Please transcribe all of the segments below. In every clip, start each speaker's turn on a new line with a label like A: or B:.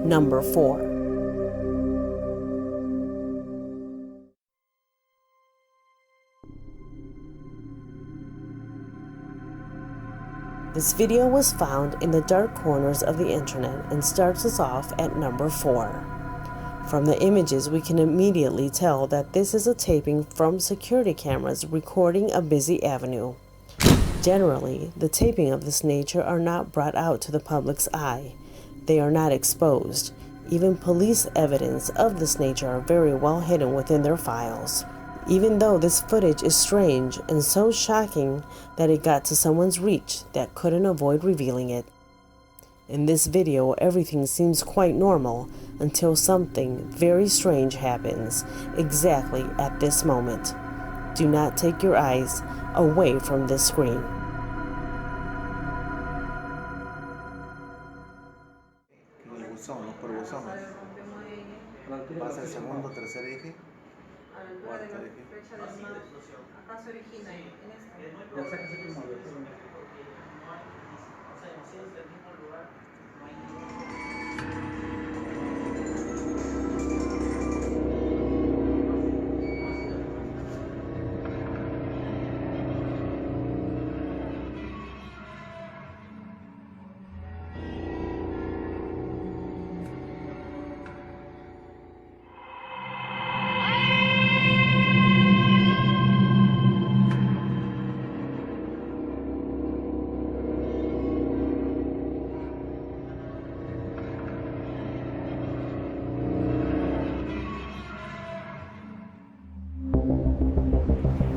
A: Number 4. This video was found in the dark corners of the internet and starts us off at number 4. From the images, we can immediately tell that this is a taping from security cameras recording a busy avenue. Generally, the taping of this nature are not brought out to the public's eye. They are not exposed. Even police evidence of this nature are very well hidden within their files. Even though this footage is strange and so shocking that it got to someone's reach that couldn't avoid revealing it. In this video, everything seems quite normal until something very strange happens exactly at this moment. Do not take your eyes away from this screen.
B: Los por buzones. Pasa el segundo, tercer eje, cuarto eje.
C: Acá se origina en esta.
B: Ya sacas el mismo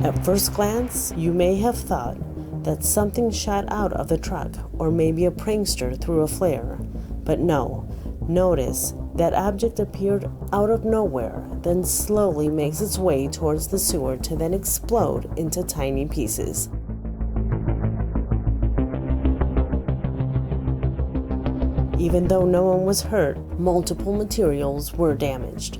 A: At first glance, you may have thought that something shot out of the truck or maybe a prankster threw a flare. But no, notice that object appeared out of nowhere, then slowly makes its way towards the sewer to then explode into tiny pieces. Even though no one was hurt, multiple materials were damaged.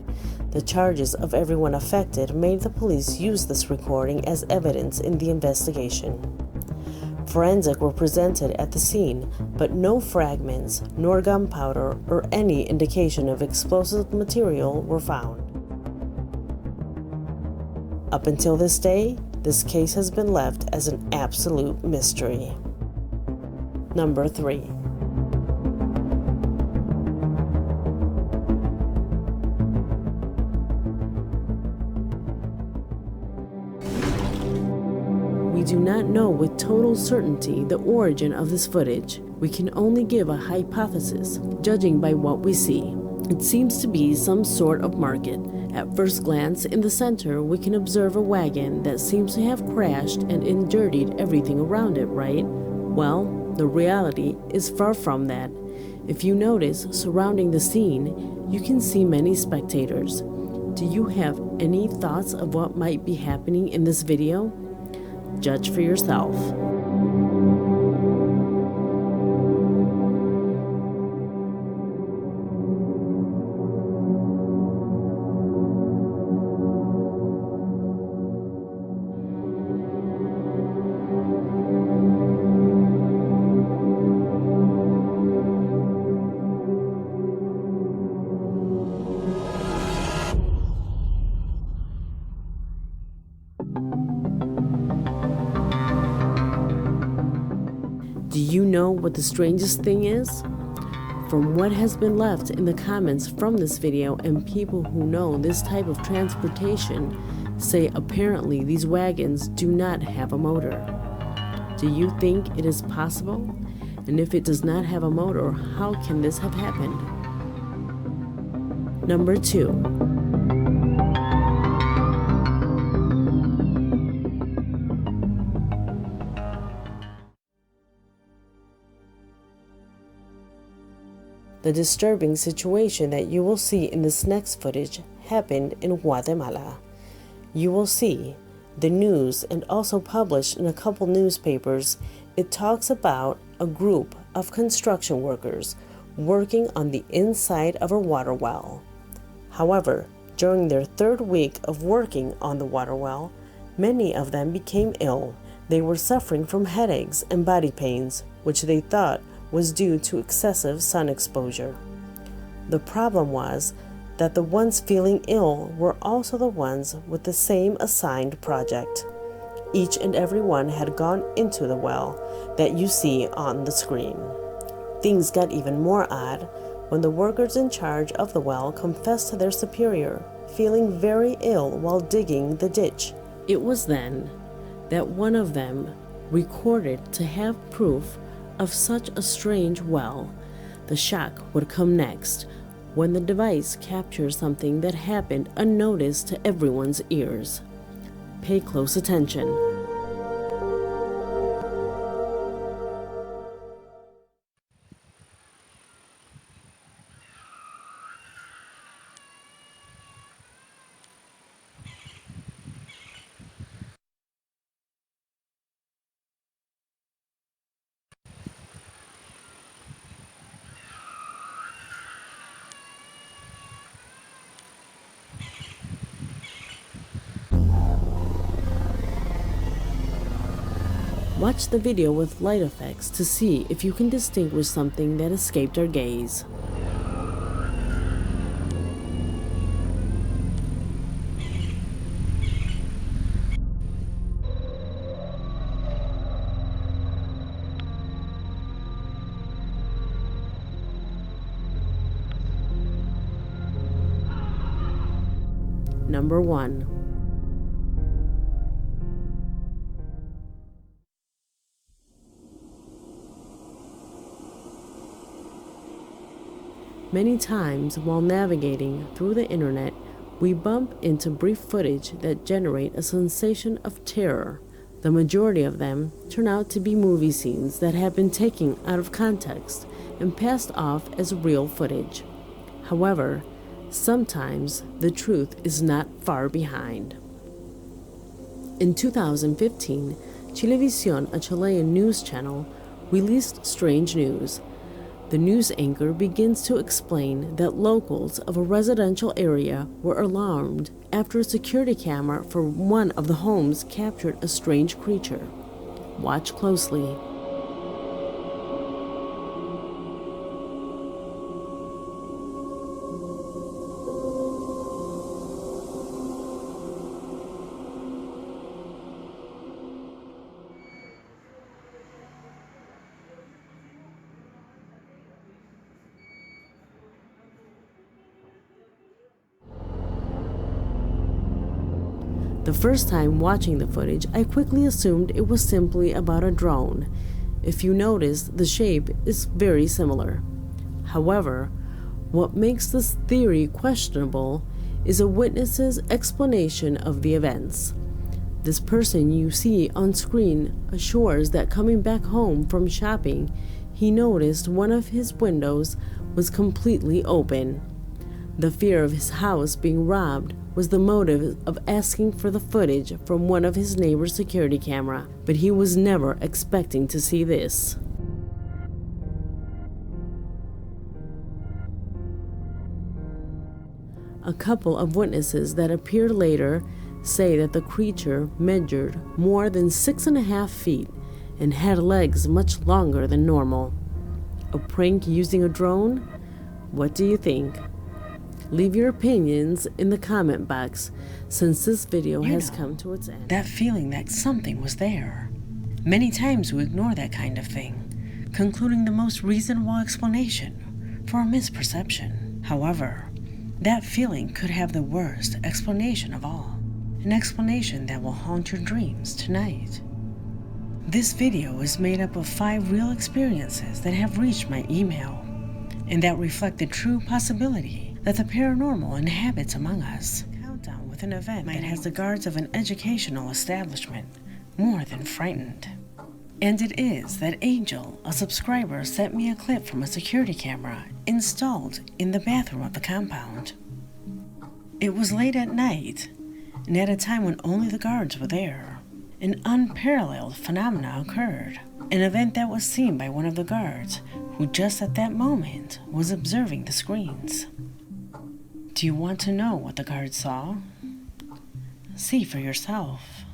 A: The charges of everyone affected made the police use this recording as evidence in the investigation. Forensic were presented at the scene, but no fragments, nor gunpowder, or any indication of explosive material were found. Up until this day, this case has been left as an absolute mystery. Number 3. We do not know with total certainty the origin of this footage. We can only give a hypothesis, judging by what we see. It seems to be some sort of market. At first glance, in the center, we can observe a wagon that seems to have crashed and endirtied everything around it, right? Well, the reality is far from that. If you notice, surrounding the scene, you can see many spectators. Do you have any thoughts of what might be happening in this video? Judge for yourself. Do you know what the strangest thing is? From what has been left in the comments from this video, and people who know this type of transportation say apparently these wagons do not have a motor. Do you think it is possible? And if it does not have a motor, how can this have happened? Number 2. The disturbing situation that you will see in this next footage happened in Guatemala. You will see the news, and also published in a couple newspapers. It talks about a group of construction workers working on the inside of a water well. However, during their third week of working on the water well, many of them became ill. They were suffering from headaches and body pains, which they thought was due to excessive sun exposure. The problem was that the ones feeling ill were also the ones with the same assigned project. Each and every one had gone into the well that you see on the screen. Things got even more odd when the workers in charge of the well confessed to their superior, feeling very ill while digging the ditch. It was then that one of them recorded to have proof of such a strange well. The shock would come next when the device captures something that happened unnoticed to everyone's ears. Pay close attention. Watch the video with light effects to see if you can distinguish something that escaped our gaze. Number 1. Many times while navigating through the internet, we bump into brief footage that generate a sensation of terror. The majority of them turn out to be movie scenes that have been taken out of context and passed off as real footage. However, sometimes the truth is not far behind. In 2015, Chilevisión, a Chilean news channel, released strange news. The news anchor begins to explain that locals of a residential area were alarmed after a security camera for one of the homes captured a strange creature. Watch closely. The first time watching the footage, I quickly assumed it was simply about a drone. If you notice, the shape is very similar. However, what makes this theory questionable is a witness's explanation of the events. This person you see on screen assures that coming back home from shopping, he noticed one of his windows was completely open. The fear of his house being robbed was the motive of asking for the footage from one of his neighbor's security camera, but he was never expecting to see this. A couple of witnesses that appeared later say that the creature measured more than 6.5 feet and had legs much longer than normal. A prank using a drone? What do you think? Leave your opinions in the comment box since this video has come to its end.
D: That feeling that something was there. Many times we ignore that kind of thing, concluding the most reasonable explanation. for a misperception. However, that feeling could have the worst explanation of all, an explanation that will haunt your dreams tonight. This video is made up of 5 real experiences that have reached my email, and that reflect the true possibility that the paranormal inhabits among us. Countdown with an event that has the guards of an educational establishment more than frightened. And it is that Angel, a subscriber, sent me a clip from a security camera installed in the bathroom of the compound. It was late at night, and at a time when only the guards were there. An unparalleled phenomena occurred, an event that was seen by one of the guards, who just at that moment was observing the screens. Do you want to know what the guard saw? See for yourself.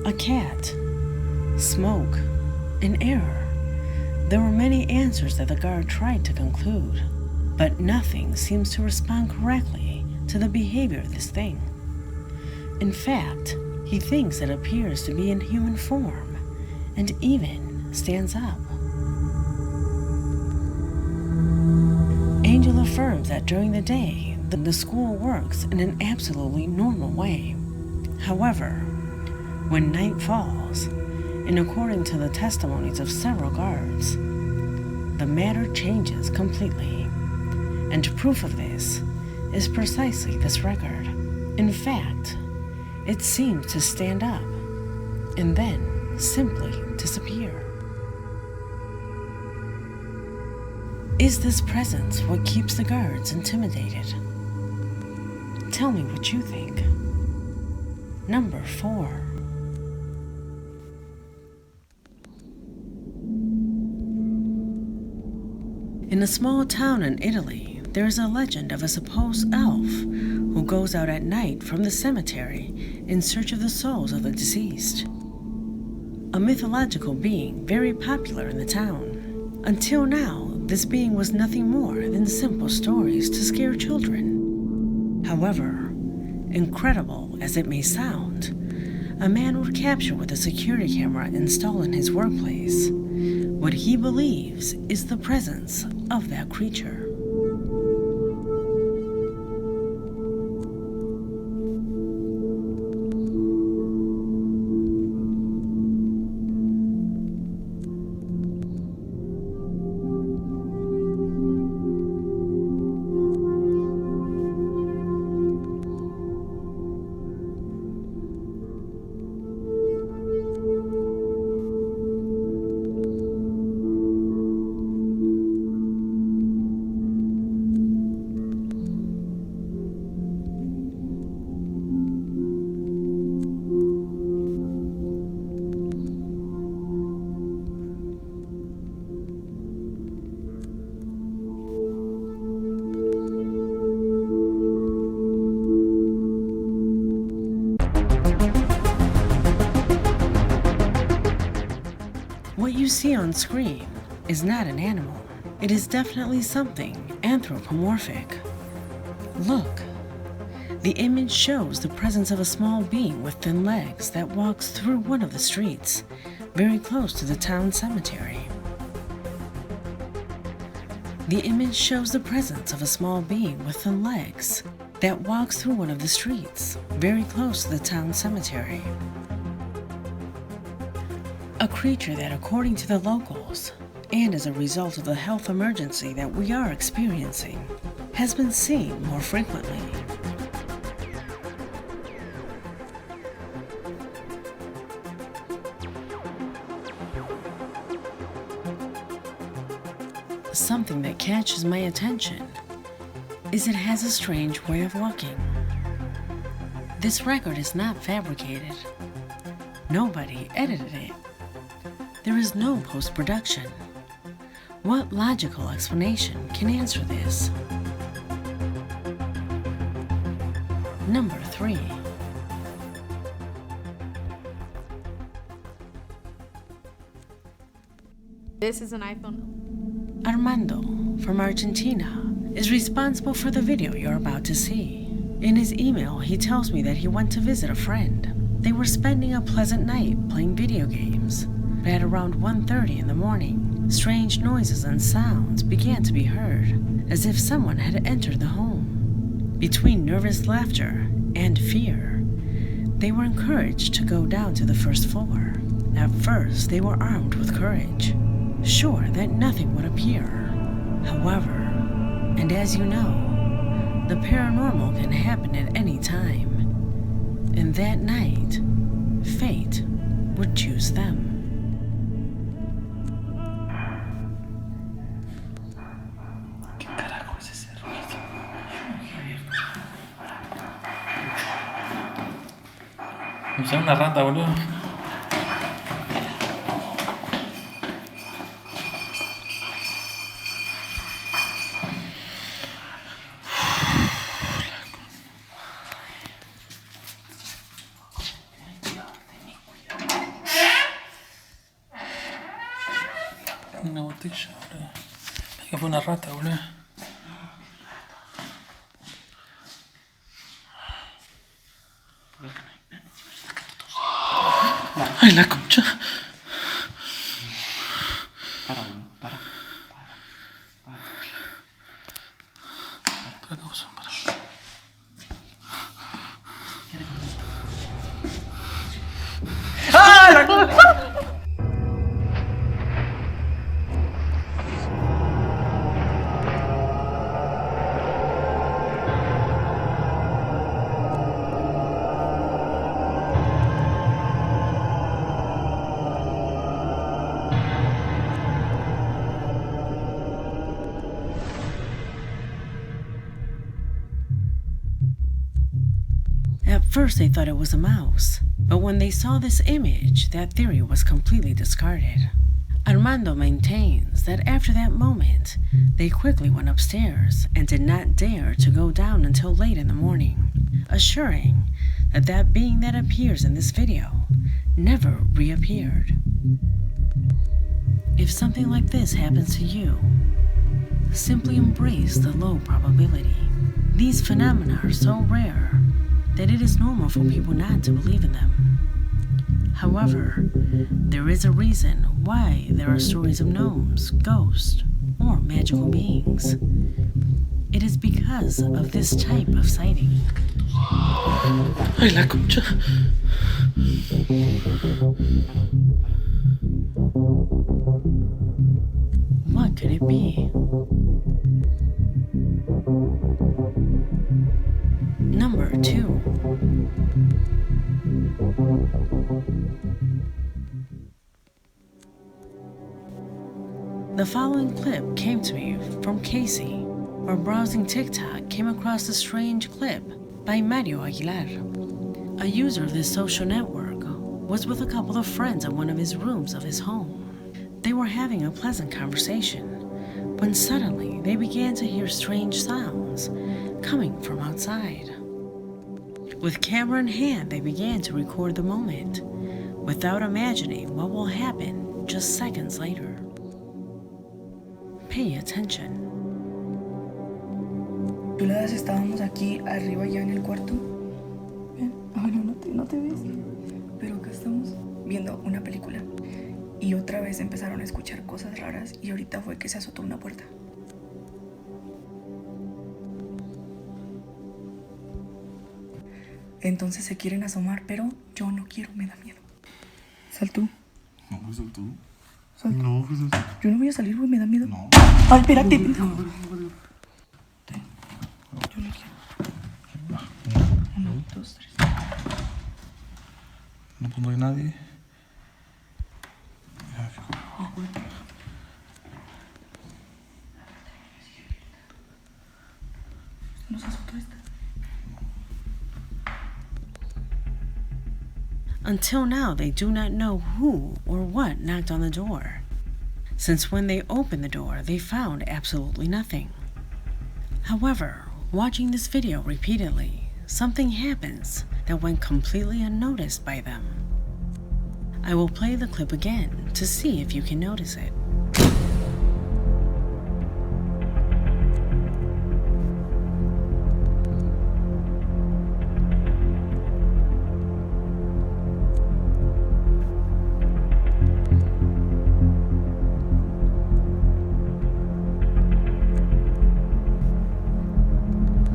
D: A cat, smoke, an error. There were many answers that the guard tried to conclude, but nothing seems to respond correctly to the behavior of this thing. In fact, he thinks it appears to be in human form and even stands up. Angel affirms that during the day, the school works in an absolutely normal way. However, when night falls, and according to the testimonies of several guards, the matter changes completely. And proof of this is precisely this record. In fact, it seems to stand up and then simply disappear. Is this presence what keeps the guards intimidated? Tell me what you think. Number 4. In a small town in Italy, there is a legend of a supposed elf who goes out at night from the cemetery in search of the souls of the deceased. A mythological being very popular in the town. Until now, this being was nothing more than simple stories to scare children. However, incredible as it may sound, a man would capture with a security camera installed in his workplace what he believes is the presence of that creature. What you see on screen is not an animal. It is definitely something anthropomorphic. Look, the image shows the presence of a small being with thin legs that walks through one of the streets, very close to the town cemetery. The image shows the presence of a small being with thin legs that walks through one of the streets, very close to the town cemetery. A creature that, according to the locals, and as a result of the health emergency that we are experiencing, has been seen more frequently. Something that catches my attention is it has a strange way of walking. This record is not fabricated. Nobody edited it. There is no post-production. What logical explanation can answer this? Number 3.
E: This is an iPhone.
D: Armando, from Argentina, is responsible for the video you're about to see. In his email, he tells me that he went to visit a friend. They were spending a pleasant night playing video games, but at around 1:30 in the morning, strange noises and sounds began to be heard, as if someone had entered the home. Between nervous laughter and fear, they were encouraged to go down to the first floor. At first, they were armed with courage, sure that nothing would appear. However, and as you know, the paranormal can happen at any time. And that night, fate would choose them.
F: Es una rata, boludo. Una botella, boludo. Que fue una rata, boludo. Ay, la concha. Para.
D: At first, they thought it was a mouse, but when they saw this image, that theory was completely discarded. Armando maintains that after that moment, they quickly went upstairs and did not dare to go down until late in the morning, assuring that that being that appears in this video never reappeared. If something like this happens to you, simply embrace the low probability. These phenomena are so rare that it is normal for people not to believe in them. However, there is a reason why there are stories of gnomes, ghosts, or magical beings. It is because of this type of sighting.
F: Ay, la concha.
D: What could it be? Number 2. The following clip came to me from Casey, while browsing TikTok came across a strange clip by Mario Aguilar. A user of this social network was with a couple of friends in one of his rooms of his home. They were having a pleasant conversation when suddenly they began to hear strange sounds coming from outside. With camera in hand, they began to record the moment, without imagining what will happen just seconds later. Pay attention.
G: Chuladas, estábamos aquí arriba ya en el cuarto. Bien, ahora no te ves. Pero acá estamos viendo una película. Y otra vez empezaron a escuchar cosas raras y ahorita fue que se azotó una puerta. Entonces se quieren asomar, pero yo no quiero, me da miedo. Sal tú.
B: No, pues tú.
G: Sal tú.
B: No, pues
G: Yo no voy a salir, güey, me da miedo.
B: no.
G: Ay, espérate, pendejo. Yo no quiero. 1, 2, 3.
B: No, pues no hay nadie.
F: ¿No seas triste?
D: Until now, they do not know who or what knocked on the door, since when they opened the door, they found absolutely nothing. However, watching this video repeatedly, something happens that went completely unnoticed by them. I will play the clip again to see if you can notice it.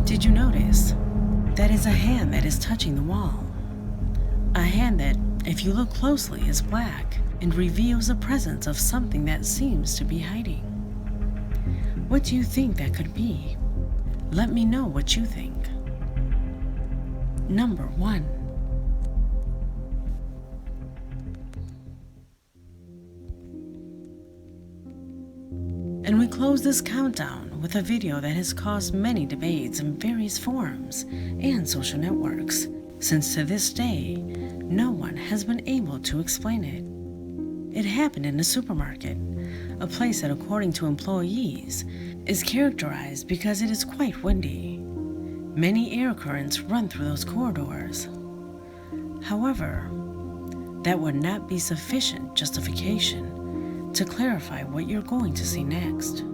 D: Did you notice? That is a hand that is touching the wall. A hand that, if you look closely, is black and reveals the presence of something that seems to be hiding. What do you think that could be? Let me know what you think. Number 1. And we close this countdown with a video that has caused many debates in various forums and social networks, since to this day, no one has been able to explain it. It happened in a supermarket, a place that, according to employees, is characterized because it is quite windy. Many air currents run through those corridors. However, that would not be sufficient justification to clarify what you're going to see next.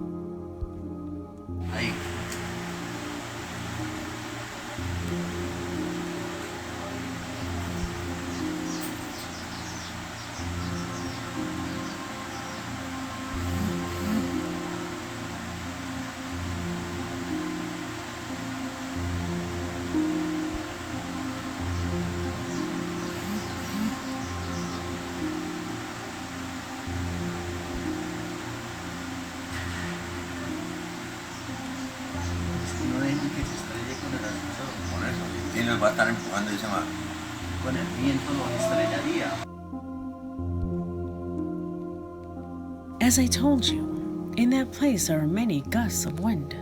H: Ahí. No dejen que se estrelle con el ascensor, con eso. Y nos va a estar empujando y se va. Con el viento nos estrellaría.
D: As I told you, in that place there are many gusts of wind.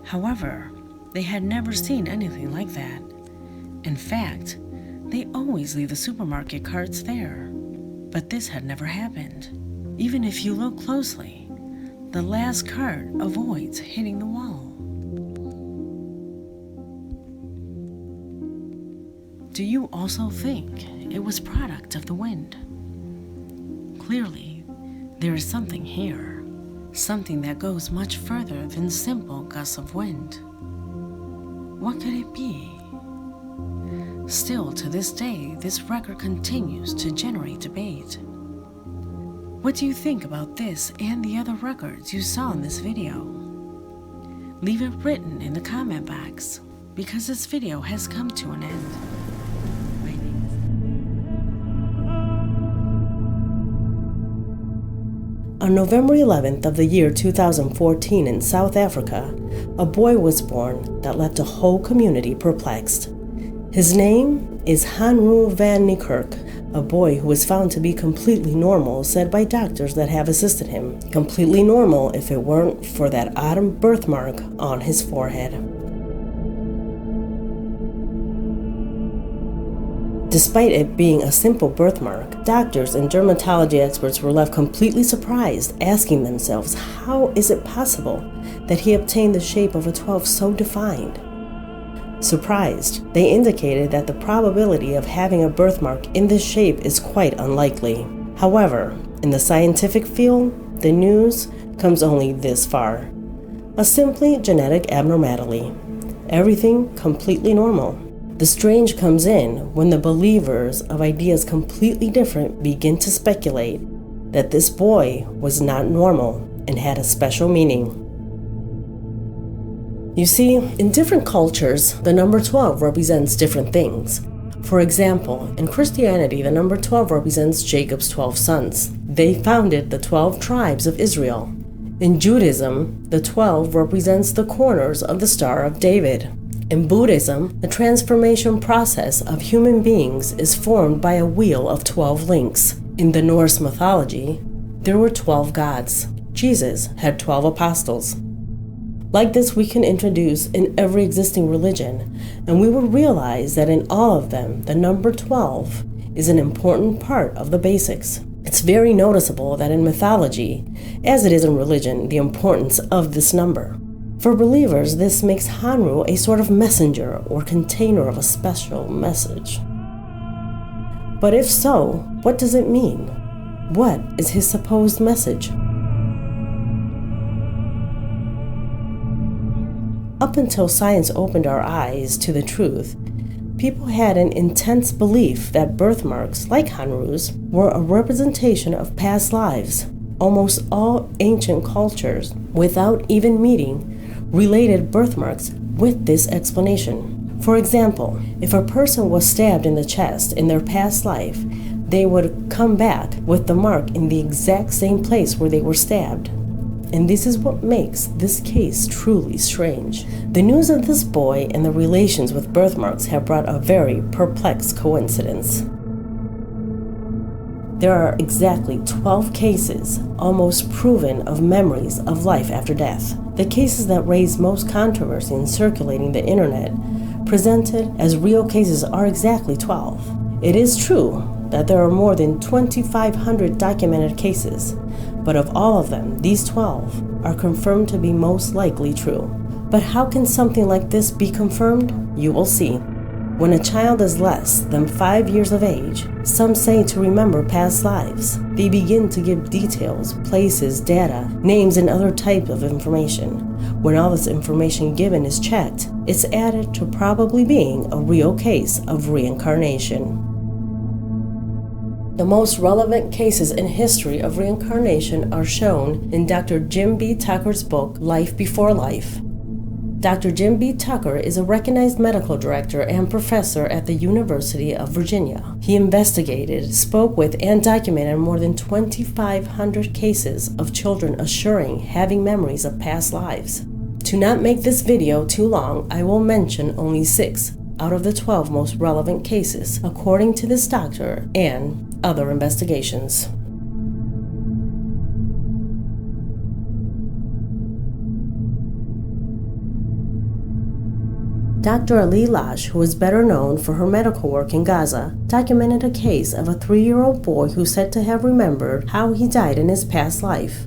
D: However, they had never seen anything like that. In fact, they always leave the supermarket carts there. But this had never happened. Even if you look closely, the last cart avoids hitting the wall. Do you also think it was product of the wind? Clearly, there is something here, something that goes much further than simple gusts of wind. What could it be? Still, to this day, this record continues to generate debate. What do you think about this and the other records you saw in this video? Leave it written in the comment box, because this video has come to an end.
A: On November 11th of the year 2014 in South Africa, a boy was born that left a whole community perplexed. His name is Hanru van Niekerk, a boy who was found to be completely normal, said by doctors that have assisted him. Completely normal if it weren't for that odd birthmark on his forehead. Despite it being a simple birthmark, doctors and dermatology experts were left completely surprised, asking themselves, how is it possible that he obtained the shape of a 12 so defined? Surprised, they indicated that the probability of having a birthmark in this shape is quite unlikely. However, in the scientific field, the news comes only this far. A simply genetic abnormality. Everything completely normal. The strange comes in when the believers of ideas completely different begin to speculate that this boy was not normal and had a special meaning. You see, in different cultures, the number 12 represents different things. For example, in Christianity, the number 12 represents Jacob's 12 sons. They founded the 12 tribes of Israel. In Judaism, the 12 represents the corners of the Star of David. In Buddhism, the transformation process of human beings is formed by a wheel of 12 links. In the Norse mythology, there were 12 gods. Jesus had 12 apostles. Like this, we can introduce in every existing religion, and we would realize that in all of them, the number 12 is an important part of the basics. It's very noticeable that in mythology, as it is in religion, the importance of this number. For believers, this makes Hanru a sort of messenger or container of a special message. But if so, what does it mean? What is his supposed message? Up until science opened our eyes to the truth, people had an intense belief that birthmarks, like Hanru's, were a representation of past lives. Almost all ancient cultures, without even meeting, related birthmarks with this explanation. For example, if a person was stabbed in the chest in their past life, they would come back with the mark in the exact same place where they were stabbed. And this is what makes this case truly strange. The news of this boy and the relations with birthmarks have brought a very perplexed coincidence. There are exactly 12 cases, almost proven, of memories of life after death. The cases that raise most controversy in circulating the internet, presented as real cases, are exactly 12. It is true that there are more than 2,500 documented cases, but of all of them, these 12 are confirmed to be most likely true. But how can something like this be confirmed? You will see. When a child is less than 5 years of age, some say to remember past lives. They begin to give details, places, data, names, and other types of information. When all this information given is checked, it's added to probably being a real case of reincarnation. The most relevant cases in history of reincarnation are shown in Dr. Jim B. Tucker's book, Life Before Life. Dr. Jim B. Tucker is a recognized medical director and professor at the University of Virginia. He investigated, spoke with, and documented more than 2,500 cases of children assuring having memories of past lives. To not make this video too long, I will mention only 6 out of the 12 most relevant cases, according to this doctor and other investigations. Dr. Ali Lash, who is better known for her medical work in Gaza, documented a case of a 3-year-old boy who said to have remembered how he died in his past life.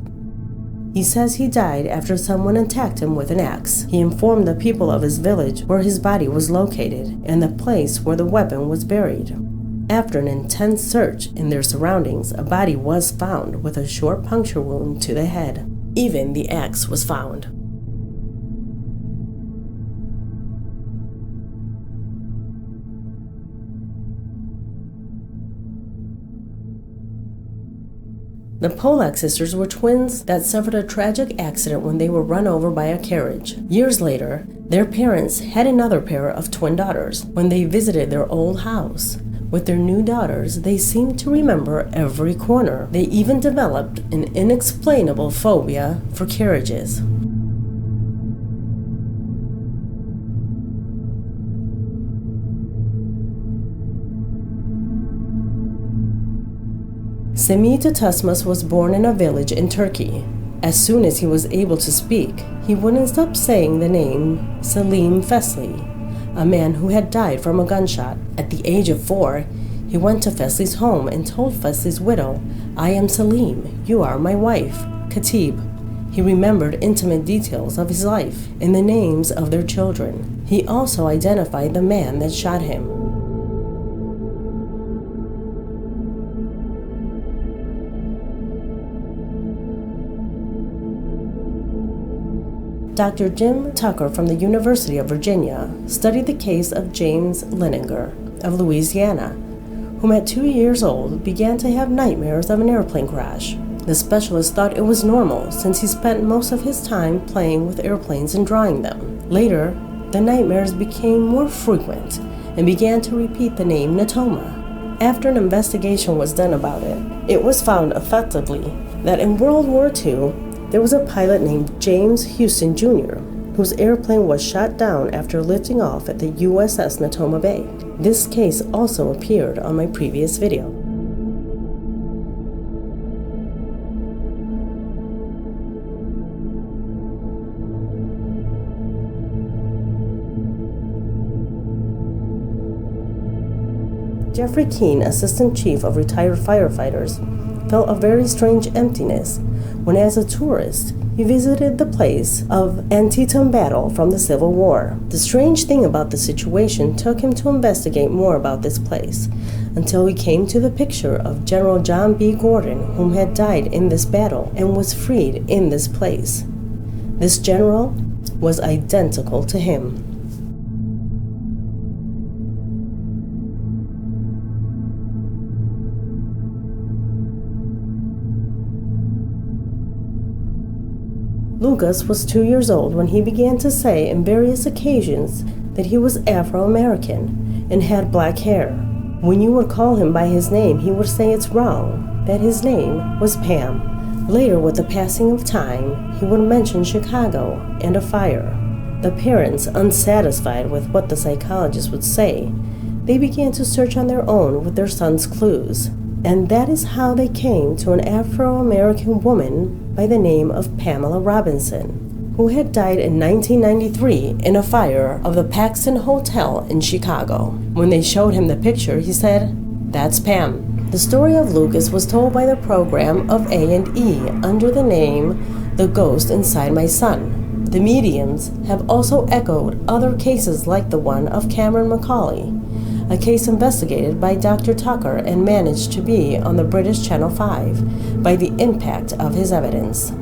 A: He says he died after someone attacked him with an axe. He informed the people of his village where his body was located and the place where the weapon was buried. After an intense search in their surroundings, a body was found with a short puncture wound to the head. Even the axe was found. The Polak sisters were twins that suffered a tragic accident when they were run over by a carriage. Years later, their parents had another pair of twin daughters. When they visited their old house with their new daughters, they seemed to remember every corner. They even developed an inexplainable phobia for carriages. Semih Tutusmas was born in a village in Turkey. As soon as he was able to speak, he wouldn't stop saying the name Selim Fesli, a man who had died from a gunshot. At the age of 4, he went to Fesli's home and told Fesli's widow, "I am Selim, you are my wife, Khatib." He remembered intimate details of his life and the names of their children. He also identified the man that shot him. Dr. Jim Tucker from the University of Virginia studied the case of James Leninger of Louisiana, whom at 2 years old began to have nightmares of an airplane crash. The specialist thought it was normal since he spent most of his time playing with airplanes and drawing them. Later, the nightmares became more frequent and began to repeat the name Natoma. After an investigation was done about it, it was found effectively that in World War II, there was a pilot named James Houston Jr., whose airplane was shot down after lifting off at the USS Natoma Bay. This case also appeared on my previous video. Jeffrey Keene, Assistant Chief of Retired Firefighters, felt a very strange emptiness when, as a tourist, he visited the place of Antietam battle from the Civil War. The strange thing about the situation took him to investigate more about this place, until he came to the picture of General John B. Gordon, whom had died in this battle and was freed in this place. This general was identical to him. Lucas was 2 years old when he began to say in various occasions that he was Afro-American and had black hair. When you would call him by his name, he would say it's wrong, that his name was Pam. Later, with the passing of time, he would mention Chicago and a fire. The parents, unsatisfied with what the psychologist would say, they began to search on their own with their son's clues. And that is how they came to an Afro-American woman by the name of Pamela Robinson, who had died in 1993 in a fire of the Paxton Hotel in Chicago. When they showed him the picture, he said, "That's Pam." The story of Lucas was told by the program of A&E under the name The Ghost Inside My Son. The mediums have also echoed other cases like the one of Cameron McCauley, a case investigated by Dr. Tucker and managed to be on the British Channel 5 by the impact of his evidence.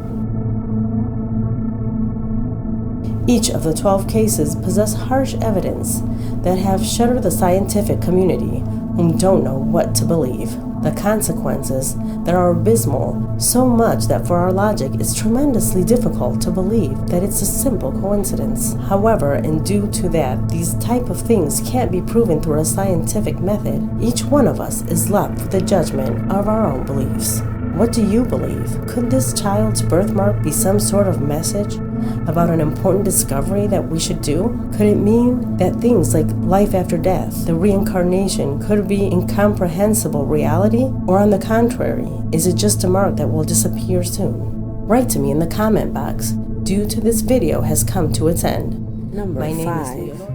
A: Each of the 12 cases possess harsh evidence that have shuddered the scientific community, whom don't know what to believe. The consequences that are abysmal, so much that for our logic it's tremendously difficult to believe that it's a simple coincidence. However, and due to that these type of things can't be proven through a scientific method, each one of us is left with the judgment of our own beliefs. What do you believe? Could this child's birthmark be some sort of message about an important discovery that we should do? Could it mean that things like life after death, the reincarnation, could be incomprehensible reality? Or on the contrary, is it just a mark that will disappear soon? Write to me in the comment box. Due to this video has come to its end.
D: Number
A: My name
D: 5.
A: is Leonora.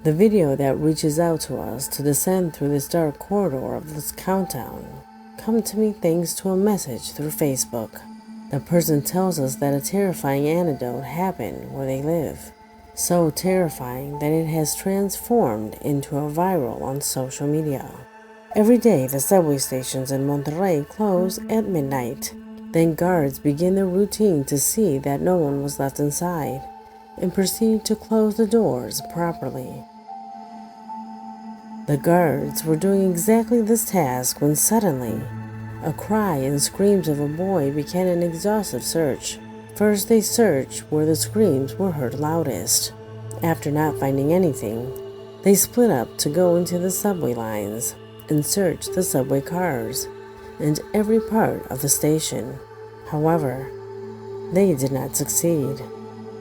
A: The video that reaches out to us to descend through this dark corridor of this countdown come to me thanks to a message through Facebook. The person tells us that a terrifying anecdote happened where they live. So terrifying that it has transformed into a viral on social media. Every day the subway stations in Monterrey close at midnight. Then guards begin their routine to see that no one was left inside and proceed to close the doors properly. The guards were doing exactly this task when suddenly a cry and screams of a boy began an exhaustive search. First they searched where the screams were heard loudest. After not finding anything, they split up to go into the subway lines and search the subway cars and every part of the station. However, they did not succeed.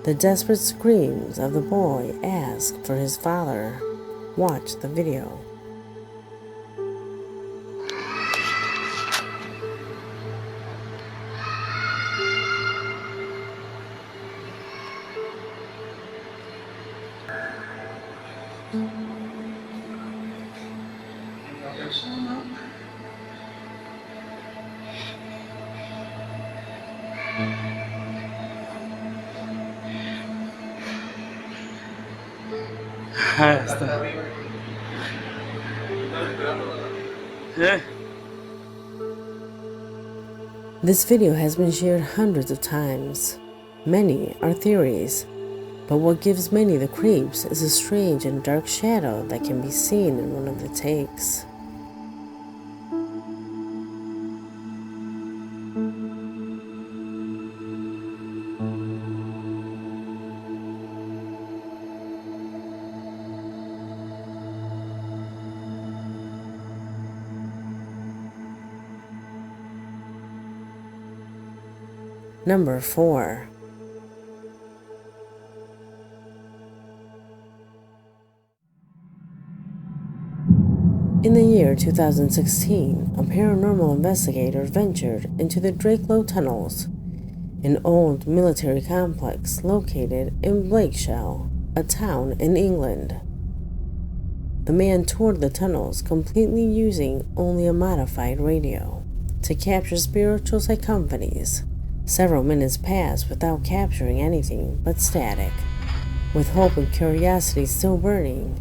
A: The desperate screams of the boy asked for his father. Watch the video. This video has been shared hundreds of times. Many are theories, but what gives many the creeps is a strange and dark shadow that can be seen in one of the takes. Number 4. In the year 2016, a paranormal investigator ventured into the Drakelow Tunnels, an old military complex located in Blakeshell, a town in England. The man toured the tunnels completely using only a modified radio to capture spiritual cacophonies. Several minutes passed without capturing anything but static. With hope and curiosity still burning,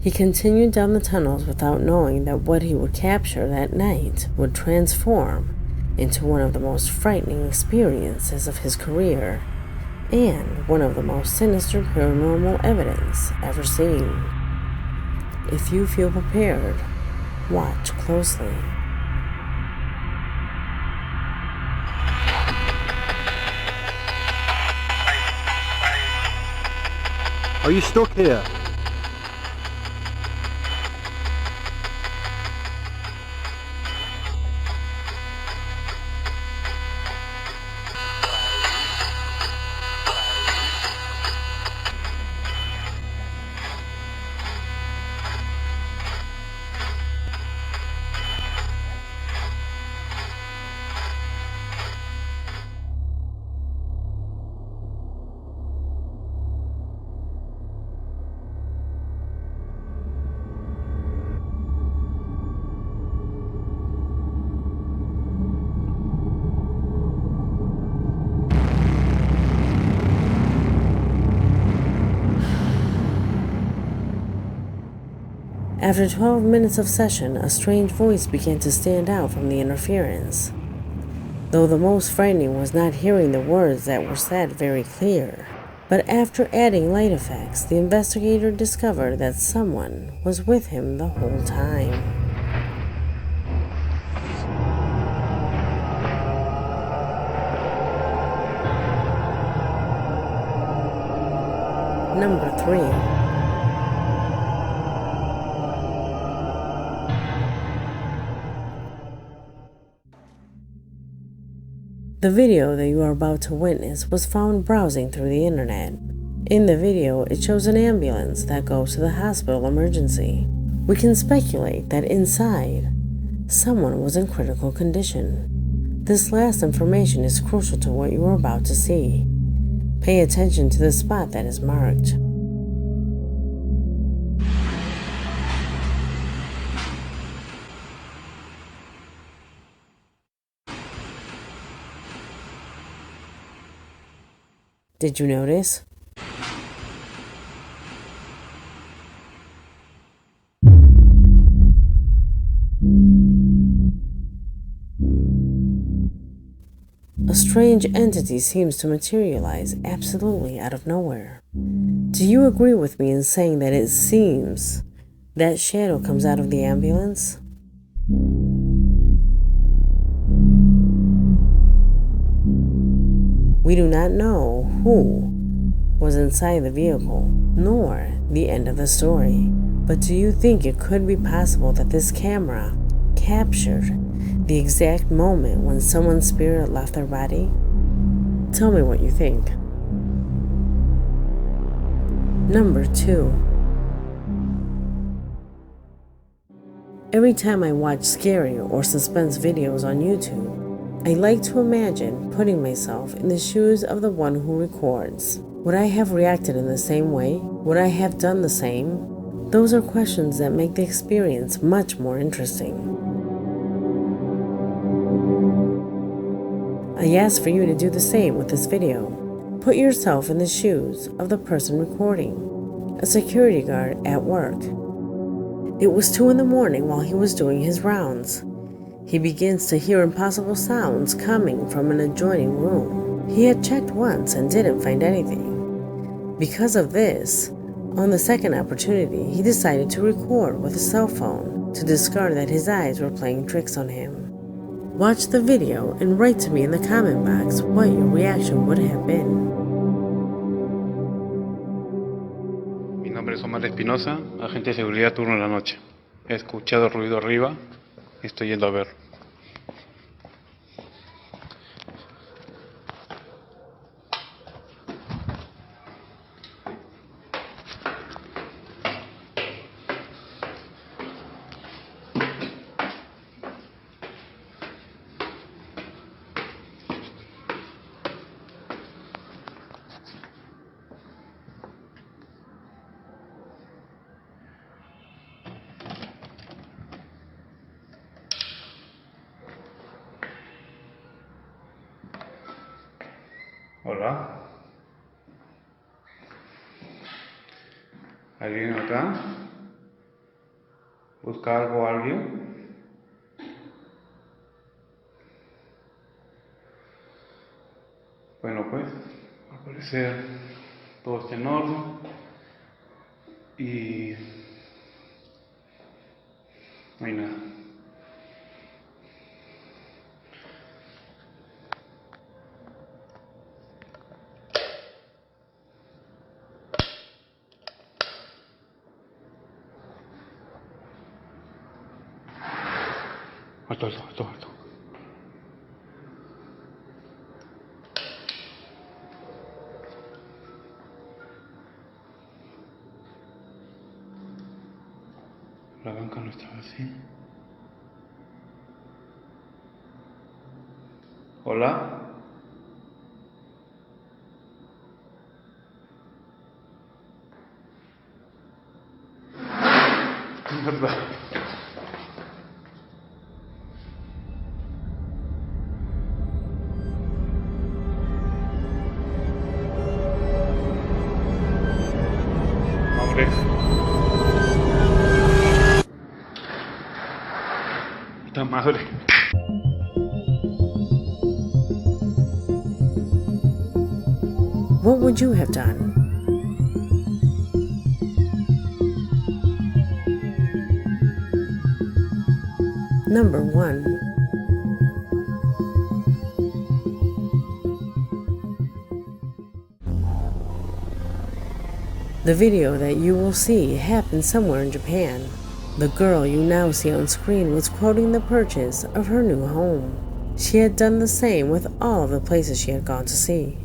A: he continued down the tunnels without knowing that what he would capture that night would transform into one of the most frightening experiences of his career and one of the most sinister paranormal evidence ever seen. If you feel prepared, watch closely.
I: Are you stuck here?
A: After 12 minutes of session, a strange voice began to stand out from the interference. Though the most frightening was not hearing the words that were said very clear. But after adding light effects, the investigator discovered that someone was with him the whole time. Number 3. The video that you are about to witness was found browsing through the internet. In the video, it shows an ambulance that goes to the hospital emergency. We can speculate that inside, someone was in critical condition. This last information is crucial to what you are about to see. Pay attention to the spot that is marked. Did you notice? A strange entity seems to materialize absolutely out of nowhere. Do you agree with me in saying that it seems that shadow comes out of the ambulance? We do not know who was inside the vehicle, nor the end of the story. But do you think it could be possible that this camera captured the exact moment when someone's spirit left their body? Tell me what you think. Number 2. Every time I watch scary or suspense videos on YouTube, I like to imagine putting myself in the shoes of the one who records. Would I have reacted in the same way? Would I have done the same? Those are questions that make the experience much more interesting. I ask for you to do the same with this video. Put yourself in the shoes of the person recording, a security guard at work. It was 2 a.m. while he was doing his rounds. He begins to hear impossible sounds coming from an adjoining room. He had checked once and didn't find anything. Because of this, on the second opportunity, he decided to record with a cell phone to discard that his eyes were playing tricks on him. Watch the video and write to me in the comment box what your reaction would have been.
J: Mi nombre es Omar Espinosa, agente de seguridad turno en la noche. He escuchado ruido arriba y estoy yendo a ver. Hola. ¿Alguien acá? ¿Busca algo alguien? Bueno, pues, al parecer todo está en orden y no hay nada. Alto, alto, alto, alto. La banca no estaba así. Hola. ¿Verdad? Hombre. Puta madre.
A: What would you have done? Number 1. The video that you will see happened somewhere in Japan. The girl you now see on screen was quoting the purchase of her new home. She had done the same with all of the places she had gone to see.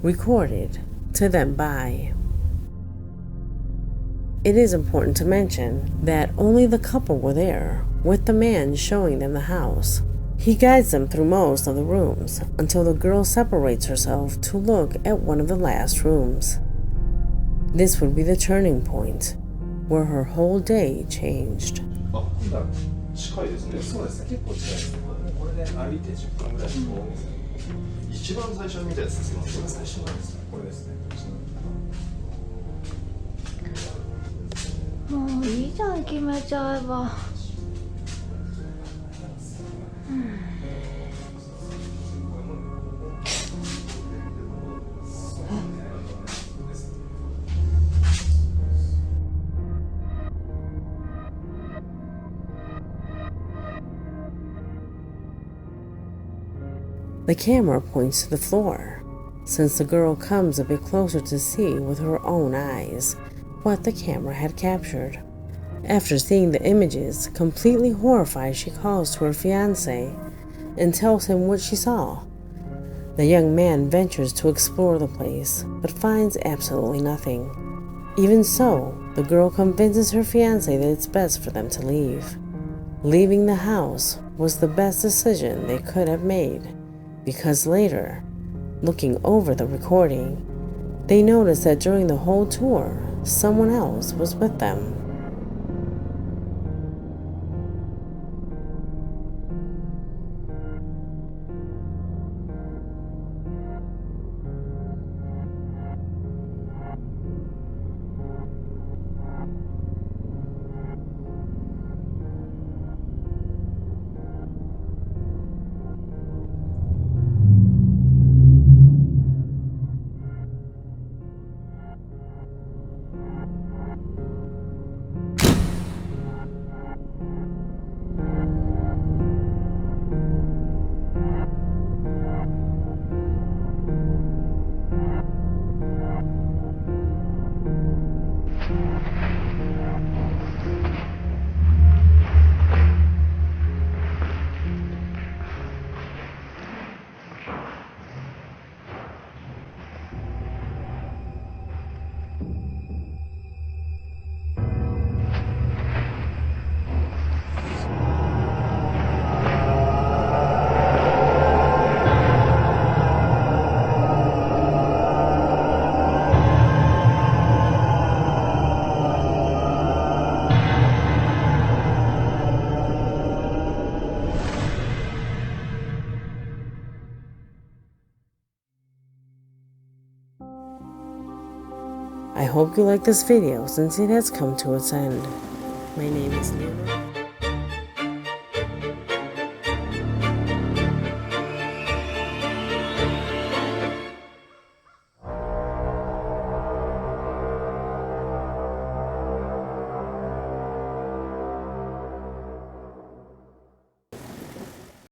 A: Recorded to then buy. It is important to mention that only the couple were there, with the man showing them the house. He guides them through most of the rooms until the girl separates herself to look at one of the last rooms. This would be the turning point, where her whole day changed.
K: 近いですね。そうですね。結構近いですね。これで歩いて10分ぐらいのところです。一番最初に見たやつですね。最初なんです。これですね。
L: もういいじゃん、決めちゃえば。
A: The camera points to the floor, since the girl comes a bit closer to see with her own eyes what the camera had captured. After seeing the images, completely horrified, she calls to her fiancé and tells him what she saw. The young man ventures to explore the place, but finds absolutely nothing. Even so, the girl convinces her fiancé that it's best for them to leave. Leaving the house was the best decision they could have made, because later, looking over the recording, they noticed that during the whole tour, someone else was with them. I hope you like this video since it has come to its end. My name is Leonard.